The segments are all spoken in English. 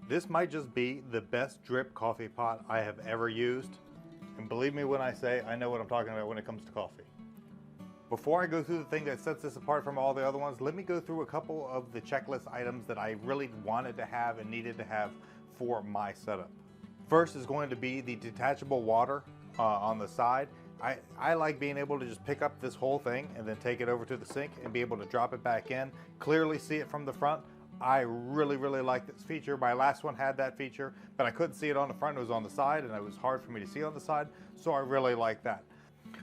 This might just be the best drip coffee pot I have ever used. And believe me when I say I know what I'm talking about when it comes to coffee. Before I go through the thing that sets this apart from all the other ones, let me go through a couple of the checklist items that I really wanted to have and needed to have for my setup. First is going to be the detachable water on the side. I like being able to just pick up this whole thing and then take it over to the sink and be able to drop it back in, clearly see it from the front. I really like this feature. My last one had that feature, but I couldn't see it on the front. It was on the side, and it was hard for me to see on the side, so I really like that.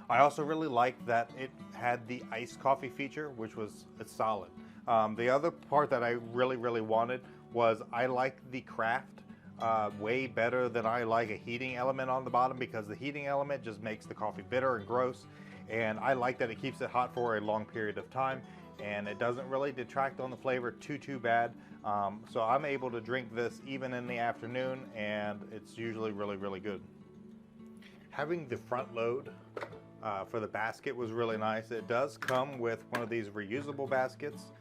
I also really liked that it had the iced coffee feature, which was solid. The other part that I really wanted was I like the craft way better than I like a heating element on the bottom, because the heating element just makes the coffee bitter and gross, and I like that it keeps it hot for a long period of time, and it doesn't really detract on the flavor too bad. So I'm able to drink this even in the afternoon, and it's usually really good. Having the front load for the basket was really nice. It does come with one of these reusable baskets,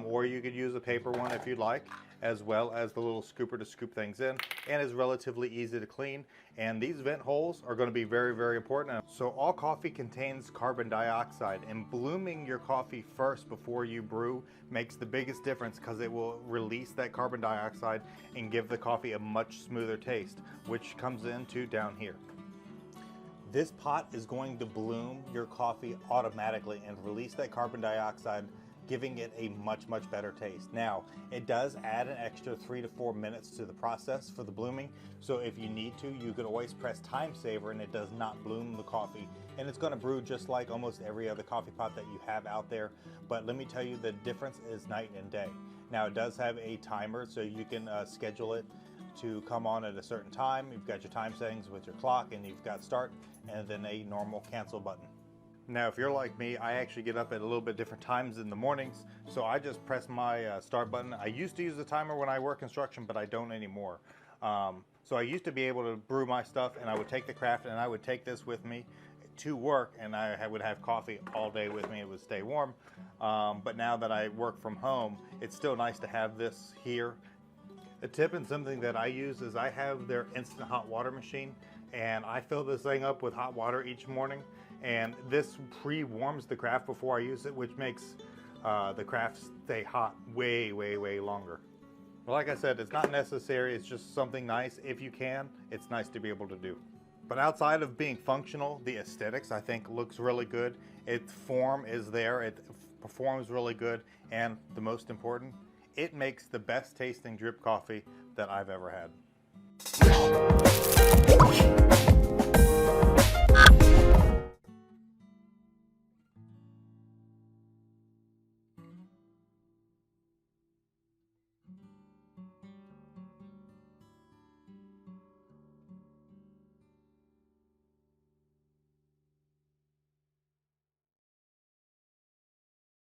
or you could use a paper one if you'd like, as well as the little scooper to scoop things in, and is relatively easy to clean. And these vent holes are going to be very important. So all coffee contains carbon dioxide, and blooming your coffee first before you brew makes the biggest difference, because it will release that carbon dioxide and give the coffee a much smoother taste, which comes into down here. This pot is going to bloom your coffee automatically and release that carbon dioxide, giving it a much better taste. Now, it does add an extra 3 to 4 minutes to the process for the blooming, so if you need to, you could always press time saver and it does not bloom the coffee, and it's going to brew just like almost every other coffee pot that you have out there. But let me tell you, the difference is night and day. Now, it does have a timer, so you can schedule it to come on at a certain time. You've got your time settings with your clock, and you've got start and then a normal cancel button. Now, if you're like me, I actually get up at a little bit different times in the mornings, so I just press my start button. I used to use the timer when I work construction, but I don't anymore. So I used to be able to brew my stuff, and I would take the craft and I would take this with me to work, and I would have coffee all day with me. It would stay warm. But now that I work from home, it's still nice to have this here. A tip and something that I use is I have their instant hot water machine, and I fill this thing up with hot water each morning, and this pre-warms the craft before I use it, which makes the craft stay hot way longer. Well, like I said, it's not necessary, it's just something nice. If you can, it's nice to be able to do. But outside of being functional, the aesthetics I think looks really good. Its form is there, it performs really good, and the most important, it makes the best tasting drip coffee that I've ever had.